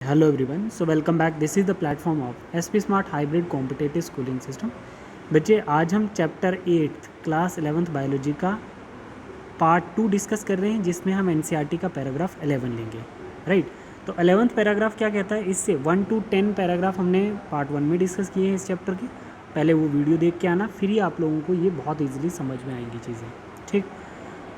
Hello everyone, so welcome back. This is the platform of SP Smart Hybrid Competitive Schooling System. बच्चे आज हम chapter 8 class 11th biology का part 2 discuss कर रहे हैं, जिसमें हम एनसीईआरटी का पैराग्राफ 11 लेंगे, राइट। तो 11th पैराग्राफ क्या कहता है, इससे 1 to 10 पैराग्राफ हमने पार्ट 1 में डिस्कस किए हैं इस चैप्टर के। पहले वो वीडियो देख के आना, फिर ही आप लोगों को ये बहुत ईजिली समझ में आएंगी चीज़ें, ठीक।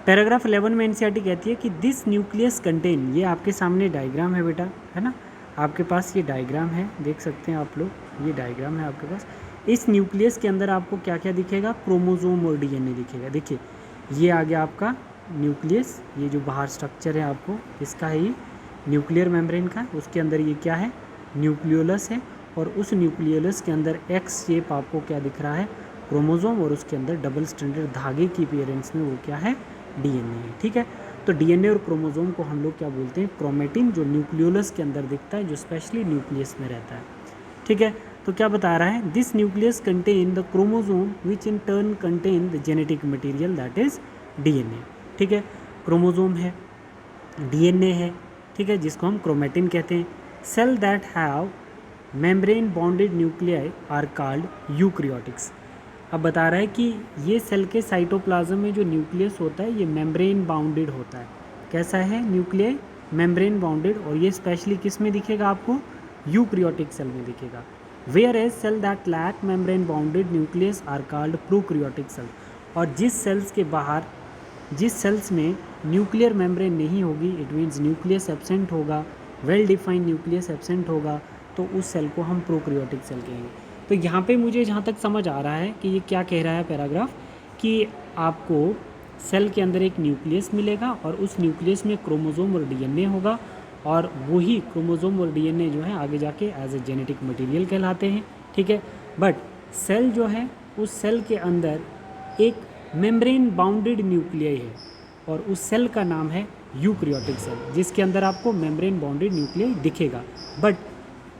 पैराग्राफ 11 में एनसीईआरटी कहती है कि दिस न्यूक्लियस कंटेन, ये आपके सामने डायग्राम है बेटा, है ना, आपके पास ये डायग्राम है, देख सकते हैं आप लोग, ये डायग्राम है आपके पास। इस न्यूक्लियस के अंदर आपको क्या क्या दिखेगा, क्रोमोसोम और डीएनए दिखेगा। देखिए ये आ गया आपका न्यूक्लियस, ये जो बाहर स्ट्रक्चर है आपको इसका है, ये न्यूक्लियर मेम्ब्रेन का, उसके अंदर ये क्या है, न्यूक्लियोलस है, और उस न्यूक्लियोलस के अंदर एक्स शेप आपको क्या दिख रहा है, क्रोमोसोम, और उसके अंदर डबल स्ट्रैंडेड धागे की अपीयरेंस में वो क्या है, डीएनए है, ठीक है। तो डीएनए और क्रोमोसोम को हम लोग क्या बोलते हैं, क्रोमेटिन, जो न्यूक्लियोलस के अंदर दिखता है, जो स्पेशली न्यूक्लियस में रहता है, ठीक है। तो क्या बता रहा है, this nucleus contain the chromosome which in turn contain the genetic material that is DNA, ठीक है। क्रोमोसोम है, डीएनए है, ठीक है, जिसको हम क्रोमेटिन कहते हैं। Cell that have membrane bonded nuclei are called eukaryotics. अब बता रहा है कि ये सेल के साइटोप्लाज्म में जो न्यूक्लियस होता है, ये मेम्ब्रेन बाउंडेड होता है। कैसा है न्यूक्लियाई, मेम्ब्रेन बाउंडेड, और ये स्पेशली किस में दिखेगा आपको, यूक्रियोटिक सेल में दिखेगा। Whereas cell that lack membrane bounded nucleus are called prokaryotic cell. और जिस सेल्स के बाहर, जिस सेल्स में न्यूक्लियर मेम्ब्रेन नहीं होगी, इट मीन्स न्यूक्लियस एब्सेंट होगा, वेल डिफाइंड न्यूक्लियस एब्सेंट होगा, तो उस सेल को हम प्रोक्रियोटिक सेल कहेंगे। तो यहाँ पे मुझे जहाँ तक समझ आ रहा है कि ये क्या कह रहा है पैराग्राफ, कि आपको सेल के अंदर एक न्यूक्लियस मिलेगा, और उस न्यूक्लियस में क्रोमोसोम और डीएनए होगा, और वही क्रोमोसोम और डीएनए जो है आगे जाके एज ए जेनेटिक मटेरियल कहलाते हैं, ठीक है। बट सेल जो है, उस सेल के अंदर एक मेम्ब्रेन बाउंडेड न्यूक्लियाई है, और उस सेल का नाम है यूक्रियोटिक सेल, जिसके अंदर आपको मेम्ब्रेन बाउंडेड न्यूक्लियाई दिखेगा। बट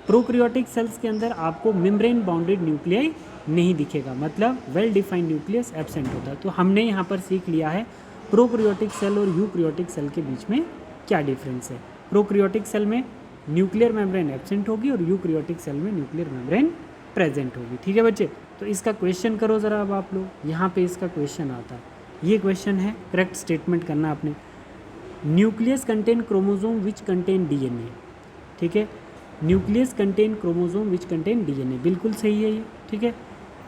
प्रोक्रियोटिक सेल्स के अंदर आपको मेम्ब्रेन बाउंडेड न्यूक्लियाई नहीं दिखेगा, मतलब वेल डिफाइंड न्यूक्लियस एब्सेंट होता है। तो हमने यहाँ पर सीख लिया है प्रोक्रियोटिक सेल और यूक्रियोटिक सेल के बीच में क्या डिफरेंस है। प्रोक्रियोटिक सेल में न्यूक्लियर मेम्ब्रेन एब्सेंट होगी, और यूक्रियोटिक सेल में न्यूक्लियर मेम्ब्रेन प्रेजेंट होगी, ठीक है बच्चे। तो इसका क्वेश्चन करो ज़रा अब आप लोग, यहाँ पे इसका क्वेश्चन आता है, ये क्वेश्चन है, करेक्ट स्टेटमेंट करना आपने। Nucleus contain chromosome which contain DNA, ठीक है, nucleus contain chromosome which contain DNA, बिल्कुल सही है ये, ठीक है।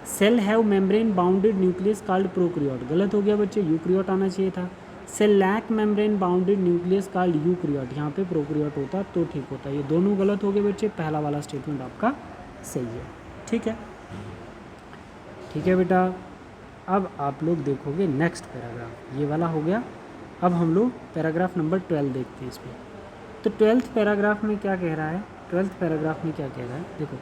Cell have membrane bounded nucleus called prokaryote, गलत हो गया बच्चे, यूक्रियोट आना चाहिए था। Cell lack membrane bounded nucleus called eukaryote, यहाँ पे प्रोक्रियोट होता तो ठीक होता, ये दोनों गलत हो गए बच्चे, पहला वाला स्टेटमेंट आपका सही है, ठीक है, ठीक है बेटा। अब आप लोग देखोगे नेक्स्ट पैराग्राफ, ये वाला हो गया। अब हम लोग पैराग्राफ नंबर 12 देखते हैं इसमें। तो 12th पैराग्राफ में क्या कह रहा है, 12th पैराग्राफ में क्या कह रहा है, देखो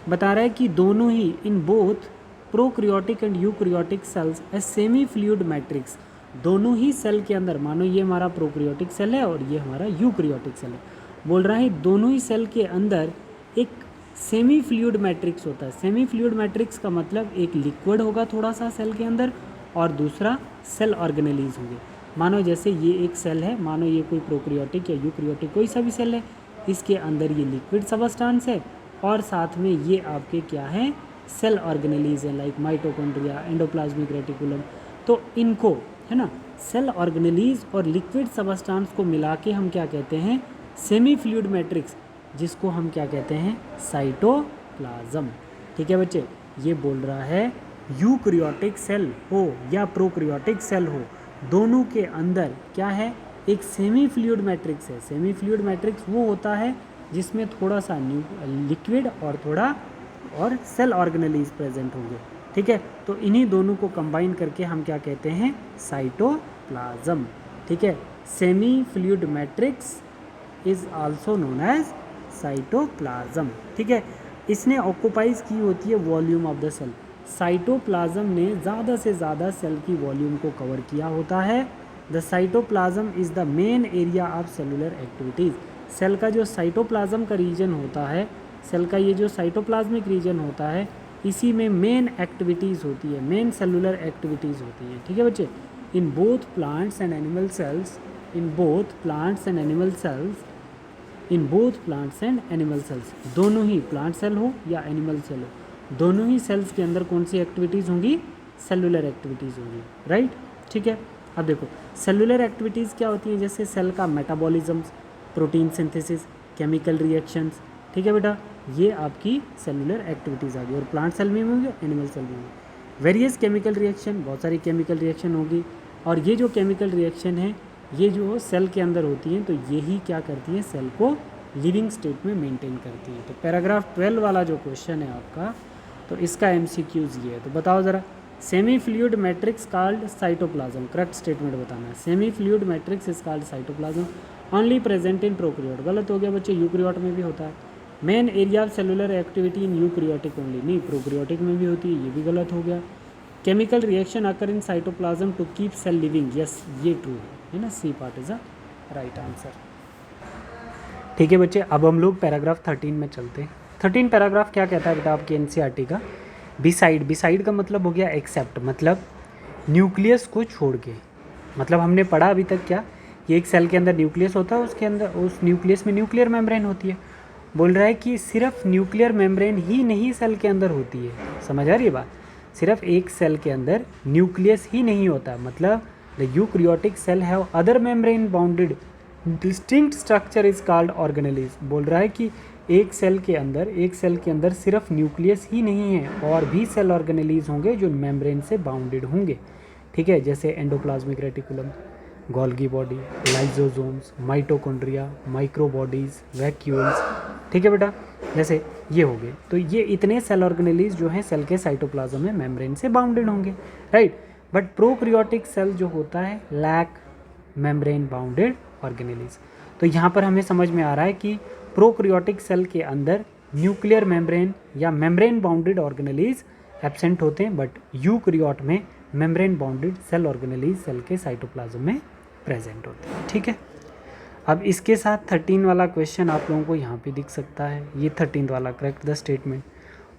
बता रहा है कि दोनों ही in both prokaryotic and eukaryotic cells a semi fluid matrix, दोनों ही सेल के अंदर, मानो ये हमारा प्रोक्रियोटिक सेल है और ये हमारा यूक्रियोटिक सेल है, बोल रहा है दोनों ही सेल के अंदर एक सेमी फ्लूइड मैट्रिक्स होता है। सेमी फ्लूइड मैट्रिक्स का मतलब एक लिक्विड होगा थोड़ा सा सेल के अंदर, और दूसरा सेल ऑर्गेनेलीज होंगे। मानो जैसे ये एक सेल है, मानो ये कोई प्रोक्रियोटिक या यूक्रियोटिक कोई सा भी सेल है, इसके अंदर ये लिक्विड सबस्टांस है, और साथ में ये आपके क्या है, सेल ऑर्गेनेलीज है, लाइक माइटोकॉन्ड्रिया, एंडोप्लाज्मिक रेटिकुलम। तो इनको, है ना, सेल ऑर्गेनेलीज और लिक्विड सबस्टांस को मिला के हम क्या कहते हैं, सेमी फ्लूइड मैट्रिक्स, जिसको हम क्या कहते हैं, साइटोप्लाज्म, ठीक है बच्चे। ये बोल रहा है यूक्रियोटिक सेल हो या प्रोक्रियोटिक सेल हो, दोनों के अंदर क्या है, एक सेमी फ्लूइड मैट्रिक्स है। सेमी फ्लूइड मैट्रिक्स वो होता है जिसमें थोड़ा सा लिक्विड और थोड़ा और सेल ऑर्गेनेलीज प्रेजेंट होंगे, ठीक है। तो इन्हीं दोनों को कंबाइन करके हम क्या कहते हैं, साइटोप्लाज्म, ठीक है। Semi fluid matrix is also known as cytoplasm, ठीक है। इसने ऑक्यूपाइज की होती है volume of the cell, cytoplasm ने ज़्यादा से ज़्यादा सेल की वॉल्यूम को कवर किया होता है। The cytoplasm is the main area of cellular activities, cell का जो साइटोप्लाज्म का रीजन होता है, सेल का ये जो साइटोप्लाज्मिक रीजन होता है, इसी में मेन एक्टिविटीज़ होती है, मेन सेलुलर एक्टिविटीज़ होती है, ठीक है बच्चे। In both plants and animal cells, in both plants and animal cells in both plants and animal cells, दोनों ही प्लांट सेल हो या एनिमल सेल हो, दोनों ही सेल्स के अंदर कौन सी एक्टिविटीज़ होंगी, सेलुलर एक्टिविटीज़ होंगी, राइट। ठीक है, अब देखो सेलुलर एक्टिविटीज़ क्या होती हैं, जैसे सेल का metabolism, protein synthesis, chemical reactions, ठीक है बेटा, ये आपकी सेलुलर एक्टिविटीज़ आ गई। और प्लांट सेल में होंगे, एनिमल सेल में होंगे। वेरियस केमिकल रिएक्शन, बहुत सारी केमिकल रिएक्शन होगी, और ये जो केमिकल रिएक्शन है ये जो सेल के अंदर होती हैं, तो यही क्या करती हैं, सेल को लिविंग स्टेट में मेंटेन करती है। तो पैराग्राफ 12 वाला जो क्वेश्चन है आपका, तो इसका एमसीक्यूज ये है। तो बताओ ज़रा, semi fluid matrix called cytoplasm, correct statement बताना है। Semi fluid matrix is called cytoplasm, only present in prokaryote, गलत हो गया बच्चे, यूकैरियोट में भी होता है। Main area of cellular activity in eukaryotic only, नहीं प्रोकैरियोटिक में भी होती है, ये भी गलत हो गया। Chemical reaction occur in cytoplasm to keep cell living, yes ये ट्रू है ना, C part is a right answer. ठीक है बच्चे, अब हम लोग पैराग्राफ 13 में चलते हैं। 13 पैराग्राफ क्या कहता है बेटा आपके एनसीईआरटी का, बिसाइड, बिसाइड का मतलब हो गया एक्सेप्ट, मतलब न्यूक्लियस को छोड़ के, मतलब हमने पढ़ा अभी तक क्या, ये एक सेल के अंदर न्यूक्लियस होता है, उसके अंदर उस न्यूक्लियस में न्यूक्लियर मेम्ब्रेन होती है। बोल रहा है कि सिर्फ न्यूक्लियर मेम्ब्रेन ही नहीं सेल के अंदर होती है, समझ आ रही है बात, सिर्फ एक सेल के अंदर न्यूक्लियस ही नहीं होता, मतलब the eukaryotic cell have other membrane bounded distinct structure is called organelles. बोल रहा है कि एक सेल के अंदर सिर्फ न्यूक्लियस ही नहीं है, और भी सेल ऑर्गेनेलिज होंगे जो मेम्ब्रेन से बाउंडेड होंगे, ठीक है, जैसे endoplasmic reticulum, Golgi body, lysosomes, mitochondria, microbodies, vacuoles, ठीक है बेटा, जैसे ये हो गए। तो ये इतने सेल ऑर्गेनेलिज जो हैं सेल के साइटोप्लाज्म में मेम्ब्रेन से बाउंडेड होंगे, राइट। बट प्रोकैरियोटिक सेल जो होता है लैक मेम्ब्रेन बाउंडेड ऑर्गेनेलिज। तो यहाँ पर हमें समझ में आ रहा है कि प्रोकैरियोटिक सेल के अंदर न्यूक्लियर मेम्ब्रेन या मेम्ब्रेन बाउंडेड ऑर्गेनेलिज एब्सेंट होते हैं, बट यूकैरियोट में membrane bounded cell organelles cell के साइटोप्लाज्म में प्रेजेंट होते हैं, ठीक है। अब इसके साथ 13 वाला क्वेश्चन आप लोगों को यहाँ पे दिख सकता है, ये 13 वाला, correct the statement,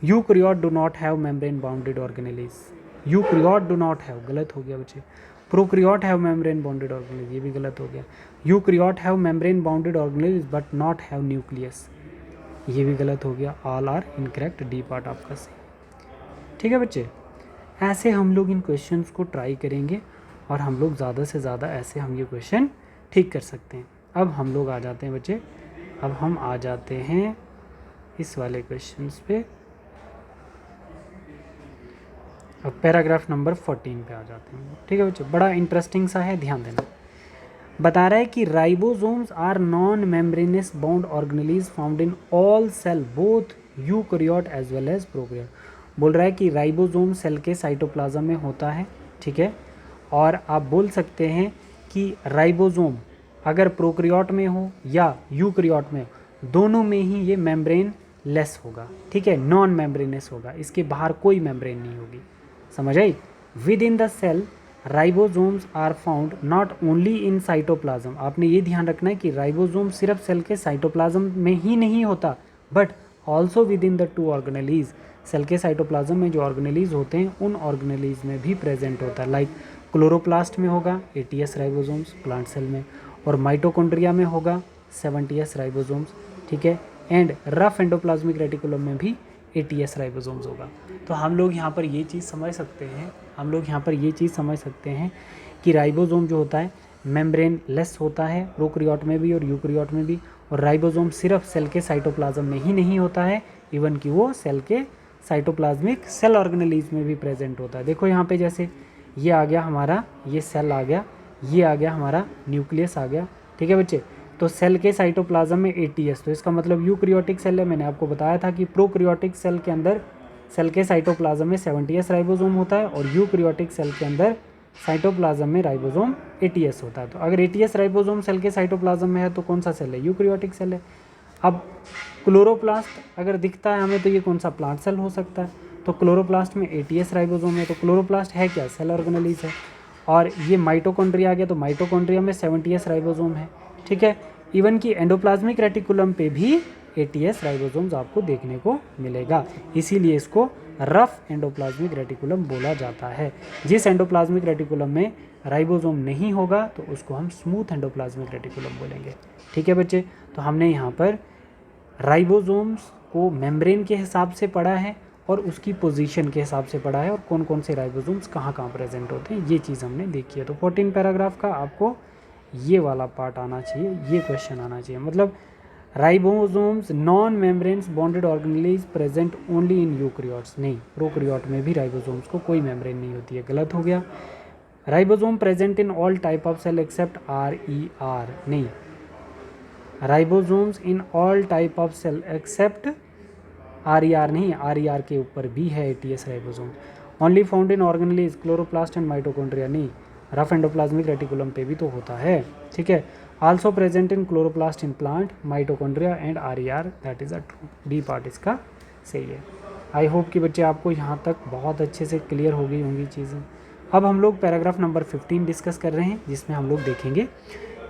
eukaryote do not have membrane bounded organelles, eukaryote do not have, गलत हो गया बच्चे, prokaryote have membrane bounded organelles, ये भी गलत हो गया, eukaryote have membrane bounded organelles but not have nucleus, ये भी गलत हो गया, all are incorrect, D part आपका सही, ठीक है बच्चे। ऐसे हम लोग इन क्वेश्चंस को ट्राई करेंगे और हम लोग ज़्यादा से ज़्यादा ऐसे हम ये क्वेश्चन ठीक कर सकते हैं। अब हम लोग आ जाते हैं बच्चे, अब हम आ जाते हैं इस वाले क्वेश्चंस पे, अब पैराग्राफ नंबर 14 पे आ जाते हैं, ठीक है बच्चे, बड़ा इंटरेस्टिंग सा है, ध्यान देना। बता रहा है कि ribosomes are non membranous bound organelles found in all cell both eukaryote as well as prokaryote. बोल रहा है कि राइबोसोम सेल के साइटोप्लाज्म में होता है, ठीक है, और आप बोल सकते हैं कि राइबोसोम अगर प्रोकैरियोट में हो या यूकैरियोट में हो, दोनों में ही ये मेम्ब्रेन लेस होगा, ठीक है, नॉन मेम्ब्रेनस होगा, इसके बाहर कोई मेम्ब्रेन नहीं होगी, समझ आई। Within the cell ribosomes are found not only in cytoplasm, आपने ये ध्यान रखना है कि राइबोसोम सिर्फ सेल के साइटोप्लाज्म में ही नहीं होता, but also within the two organelles, cell के साइटोप्लाज्म में जो ऑर्गेनेलिज होते हैं उन ऑर्गेनेलिज में भी प्रेजेंट होता है, लाइक क्लोरोप्लास्ट में होगा 80s राइबोसोम्स प्लांट सेल में, और माइटोकॉन्ड्रिया में होगा 70s राइबोसोम्स, ठीक है, एंड रफ एंडोप्लाज्मिक रेटिकुलम में भी 80s राइबोसोम्स होगा। तो हम लोग यहाँ पर ये चीज़ समझ सकते हैं, कि राइबोसोम जो होता है मेम्ब्रेन लेस होता है प्रोकैरियोट में भी और यूकैरियोट में भी, और राइबोसोम सिर्फ सेल के साइटोप्लाज्म में ही नहीं होता है, इवन कि वो सेल के साइटोप्लाज्मिक सेल ऑर्गेनेलिज में भी प्रेजेंट होता है। देखो यहाँ पे जैसे ये आ गया हमारा, ये सेल आ गया, ये आ गया हमारा न्यूक्लियस आ गया, ठीक है बच्चे, तो सेल के साइटोप्लाज्म में 80s, तो इसका मतलब यूकैरियोटिक सेल है। मैंने आपको बताया था कि प्रोकैरियोटिक सेल के अंदर सेल के साइटोप्लाज्म में 70s राइबोसोम होता है, और यूकैरियोटिक सेल के अंदर साइटोप्लाज्म में राइबोसोम 80s होता है। तो अगर 80s राइबोसोम सेल के साइटोप्लाज्म में है तो कौन सा सेल है, यूकैरियोटिक सेल है। अब क्लोरोप्लास्ट अगर दिखता है हमें तो ये कौन सा प्लांट सेल हो सकता है, तो क्लोरोप्लास्ट में 80s राइबोसोम है, तो क्लोरोप्लास्ट है क्या, सेल ऑर्गेनेलिज है। और ये माइटोकॉन्ड्रिया आ गया, तो माइटोकॉन्ड्रिया में 70s राइबोसोम है, ठीक है। इवन कि एंडोप्लाज्मिक रेटिकुलम पे भी 80s राइबोसोम्स आपको देखने को मिलेगा, इसीलिए इसको रफ एंडोप्लाज्मिक रेटिकुलम बोला जाता है। जिस एंडोप्लाज्मिक रेटिकुलम में राइबोसोम नहीं होगा तो उसको हम स्मूथ एंडोप्लाज्मिक रेटिकुलम बोलेंगे। ठीक है बच्चे, तो हमने यहाँ पर राइबोसोम्स को मेम्ब्रेन के हिसाब से पढ़ा है और उसकी पोजीशन के हिसाब से पढ़ा है और कौन कौन से राइबोसोम्स कहाँ कहाँ प्रेजेंट होते हैं, ये चीज़ हमने देखी है। तो 14 पैराग्राफ का आपको ये वाला पार्ट आना चाहिए, ये क्वेश्चन आना चाहिए। मतलब ribosomes non membranes bonded organelles present only in eukaryotes, नहीं, प्रोकैरियोट में भी राइबोसोम्स को कोई मेम्ब्रेन नहीं होती है, गलत हो गया। Ribosome present in all type of cell except RER, नहीं, ribosomes in all type of cell except RER, नहीं, RER के ऊपर भी है ATS ribosome. Only found in organelles chloroplast and mitochondria, नहीं, रफ एंडोप्लाज्मिक रेटिकुलम पे भी तो होता है। ठीक है, also present in chloroplast in plant, mitochondria and RER, that is a true, D part इसका सही है। आई होप कि बच्चे आपको यहाँ तक बहुत अच्छे से क्लियर हो गई होंगी चीज़ें। अब हम लोग पैराग्राफ नंबर 15 डिस्कस कर रहे हैं, जिसमें हम लोग देखेंगे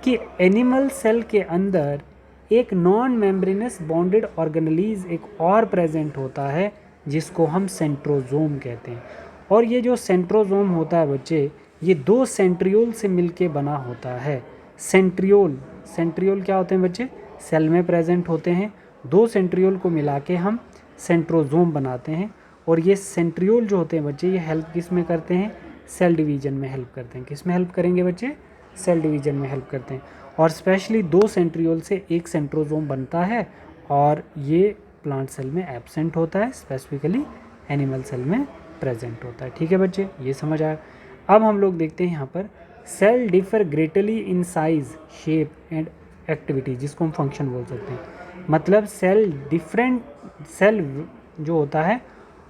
कि एनिमल सेल के अंदर एक नॉन मेम्ब्रेनस बॉन्डेड ऑर्गेनेलीज एक और प्रेजेंट होता है जिसको हम सेंट्रोजोम कहते हैं। और ये जो सेंट्रोजोम होता है बच्चे, ये 2 सेंट्रियोल से मिलके बना होता है। सेंट्रियोल, सेंट्रियोल क्या होते हैं बच्चे, सेल में प्रेजेंट होते हैं। 2 सेंट्रियोल को मिला के हम सेंट्रोजोम बनाते हैं। और ये सेंट्रियोल जो होते हैं बच्चे, ये हेल्प किस में करते हैं, सेल डिवीजन में हेल्प करते हैं। किस में हेल्प करेंगे बच्चे, सेल डिवीजन में हेल्प करते हैं। और स्पेशली 2 सेंट्रियोल से एक सेंट्रोजोम बनता है और ये प्लांट सेल में एब्सेंट होता है, स्पेसिफिकली एनिमल सेल में प्रेजेंट होता है। ठीक है बच्चे, ये समझ आया। अब हम लोग देखते हैं यहाँ पर cell differ greatly in size, shape and activity, जिसको हम फंक्शन बोल सकते हैं। मतलब सेल डिफरेंट, सेल जो होता है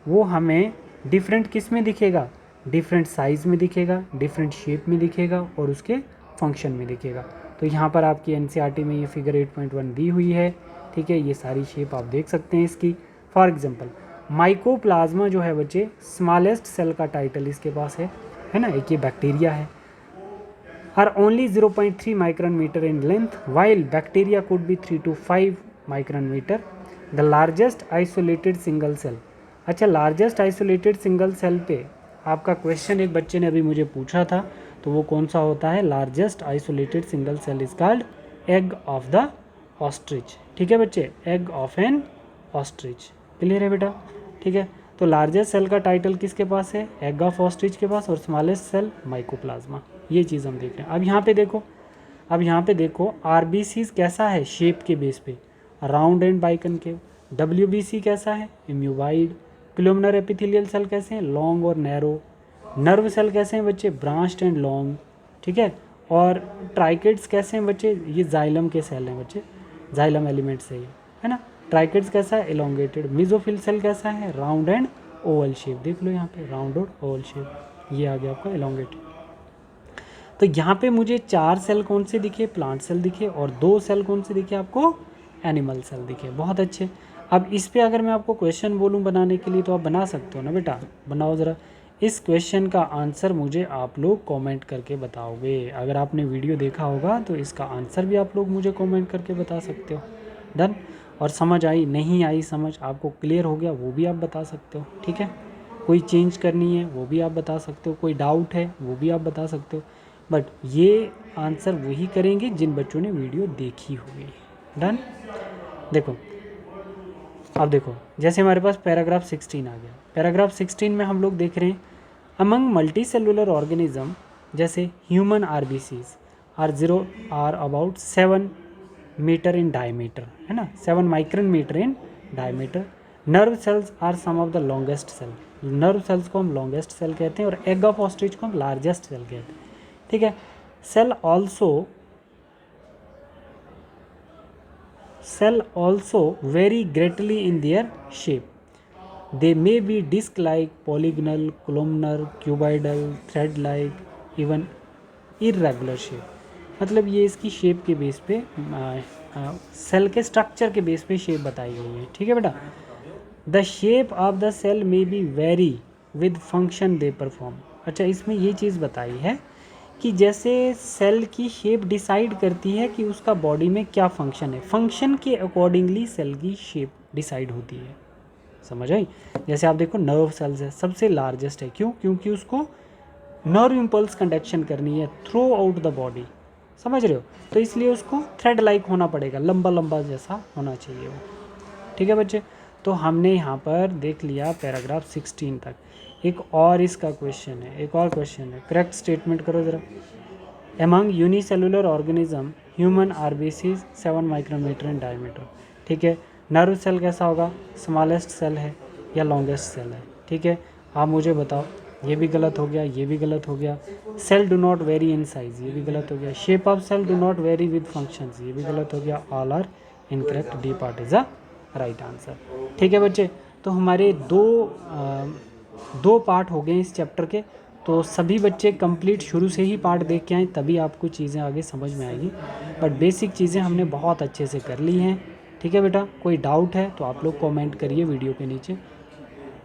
वो हमें डिफरेंट किस में दिखेगा, डिफरेंट साइज़ में दिखेगा, डिफरेंट शेप में दिखेगा और उसके फंक्शन में दिखेगा। तो यहाँ पर आपकी NCERT में ये फिगर 8.1 दी हुई है। ठीक है, ये सारी शेप आप देख सकते हैं इसकी। फॉर एग्जांपल माइकोप्लाज्मा जो है बच्चे, स्मॉलेस्ट सेल का टाइटल इसके पास है ना, एक ये बैक्टीरिया है। Are only 0.3 micron metre in length, while bacteria could be 3 to 5 micron metre. The largest isolated single cell, अच्छा लार्जेस्ट आइसोलेटेड सिंगल सेल पे आपका क्वेश्चन एक बच्चे ने अभी मुझे पूछा था, तो वो कौन सा होता है, largest isolated single cell is called egg of the ostrich. ठीक है बच्चे, egg of an ostrich, clear है बेटा। ठीक है, तो लार्जेस्ट सेल का टाइटल किसके पास है, एग ऑफ ऑस्ट्रिच के पास, और स्मॉलेस्ट सेल माइकोप्लाज्मा। ये चीज़ हम देख रहे हैं। अब यहाँ पे देखो, अब यहाँ पे देखो RBC कैसा है, शेप के बेस पे राउंड एंड बाइकनकेव। WBC कैसा है, इम्यूवाइड। कोलुमनर एपिथेलियल सेल कैसे हैं, लॉन्ग और नैरो। नर्व सेल कैसे हैं बच्चे, ब्रांच्ड एंड लॉन्ग। ठीक है, और ट्राइकेड्स कैसे हैं बच्चे, ये जाइलम के सेल हैं बच्चे, जाइलम एलिमेंट से ही है ना। ट्राइकेड्स कैसा है, एलोंगेटेड। मिजोफिल सेल कैसा है, राउंड एंड ओवल शेप, देख लो यहाँ पे राउंड और ओवल शेप, ये आ गया आपका एलोंगेटेड। तो यहाँ पे मुझे 4 सेल कौन से दिखे, प्लांट सेल दिखे, और 2 सेल कौन से दिखे आपको, एनिमल सेल दिखे। बहुत अच्छे। अब इस पे अगर मैं आपको क्वेश्चन बोलूँ बनाने के लिए तो आप बना सकते हो ना बेटा, बनाओ ज़रा। इस क्वेश्चन का आंसर मुझे आप लोग कमेंट करके बताओगे। अगर आपने वीडियो देखा होगा तो इसका आंसर भी आप लोग मुझे कमेंट करके बता सकते हो। डन। और समझ आई, नहीं आई समझ, आपको क्लियर हो गया, वो भी आप बता सकते हो। ठीक है, कोई चेंज करनी है वो भी आप बता सकते हो, कोई डाउट है वो भी आप बता सकते हो। बट ये आंसर वही करेंगे जिन बच्चों ने वीडियो देखी होगी। डन। देखो, अब देखो, जैसे हमारे पास पैराग्राफ 16 आ गया। पैराग्राफ 16 में हम लोग देख रहे हैं अमंग मल्टी सेलुलर ऑर्गेनिज्म, जैसे human RBCs are about 7 metre in diameter, है ना, 7 micron metre in diameter. Nerve cells are some of the longest cell, nerve cells को हम लॉन्गेस्ट सेल कहते हैं, और एग ऑफ ऑस्ट्रिच को हम लार्जेस्ट सेल कहते हैं। ठीक है, cell also vary greatly in their shape. They may be disc-like, polygonal, columnar, cuboidal, thread-like, even irregular shape. मतलब ये इसकी शेप के बेस पे, सेल के स्ट्रक्चर के बेस पे शेप बताई गई है। ठीक है बेटा। The shape of the cell may be vary with function they perform. अच्छा, इसमें ये चीज़ बताई है कि जैसे सेल की शेप डिसाइड करती है कि उसका बॉडी में क्या फंक्शन है, फंक्शन के अकॉर्डिंगली सेल की शेप डिसाइड होती है। समझ आई। जैसे आप देखो नर्व सेल्स है, सबसे लार्जेस्ट है, क्यों? क्योंकि उसको नर्व इम्पल्स कंडक्शन करनी है थ्रू आउट द बॉडी, समझ रहे हो, तो इसलिए उसको थ्रेड लाइक होना पड़ेगा, लंबा लंबा जैसा होना चाहिए वो। ठीक है बच्चे, तो हमने यहाँ पर देख लिया पैराग्राफ 16 तक। एक और इसका क्वेश्चन है, एक और क्वेश्चन है, करेक्ट स्टेटमेंट करो ज़रा। Among unicellular organism human RBCs 7 micrometre in diameter. ठीक है, नर्व सेल कैसा होगा? स्मॉलेस्ट सेल है या लॉन्गेस्ट सेल है? ठीक है, आप मुझे बताओ। ये भी गलत हो गया, ये भी गलत हो गया। Cell do not vary in size, ये भी गलत हो गया। Shape of cell do not vary with functions, ये भी गलत हो गया। All are incorrect, D part is a right answer. ठीक है बच्चे, तो हमारे दो पार्ट हो गए इस चैप्टर के। तो सभी बच्चे कंप्लीट शुरू से ही पार्ट देख के आए, तभी आपको चीज़ें आगे समझ में आएगी। बट बेसिक चीज़ें हमने बहुत अच्छे से कर ली हैं। ठीक है बेटा, कोई डाउट है तो आप लोग कमेंट करिए वीडियो के नीचे।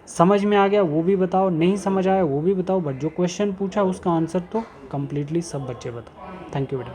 समझ में आ गया वो भी बताओ, नहीं समझ आया वो भी बताओ, बट जो क्वेश्चन पूछा उसका आंसर तो कम्प्लीटली सब बच्चे बताओ। थैंक यू बेटा।